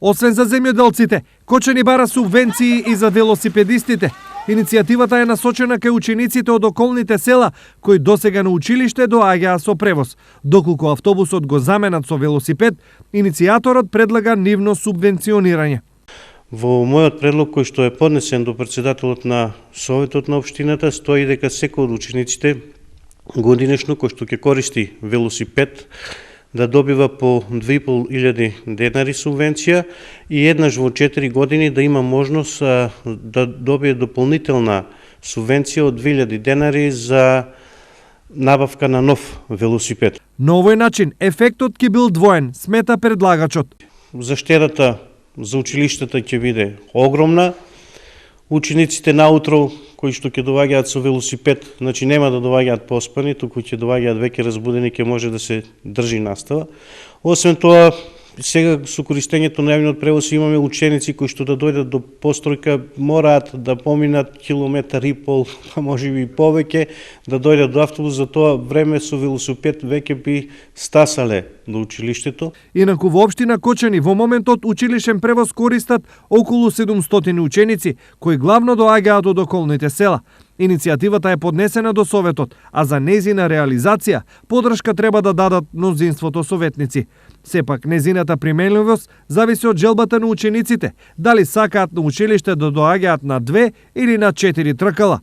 Освен за земјоделците, Кочани бара субвенции и за велосипедистите. Иницијативата е насочена кај учениците од околните села, кои досега на училиште доаѓаа со превоз. Доколку автобусот го заменат со велосипед, иницијаторот предлага нивно субвенционирање. Во мојот предлог кој што е поднесен до председателот на Советот на општината стои дека секој од учениците годинешно кој што ќе користи велосипед да добива по 2500 денари субвенција и еднаш во 4 години да има можност да добие дополнителна субвенција од 2000 денари за набавка на нов велосипед. На овој начин ефектот ќе бил двоен, смета предлагачот. Заштедата за училиштата ќе биде огромна. Учениците наутро кои што ќе доаѓаат со велосипед, значи нема да доаѓаат поспани, туку ќе доаѓаат веќе разбудени, ќе може да се држи настава. Освен тоа, сега со користењето на јавниот превоз имаме ученици кои што да дојдат до постројка мораат да поминат километар и пол, а можеби и повеќе, да дојдат до автобус, за тоа време со велосипед веќе би стасале до училиштето. Инаку во општина Кочани во моментот училишен превоз користат околу 700 ученици, кои главно доаѓаат од околните села. Иницијативата е поднесена до Советот, а за нејзина реализација подршка треба да дадат мнозинството советници. Сепак, нејзината применливост зависи од желбата на учениците, дали сакаат на училиште да доаѓаат на 2 или на 4 тркала.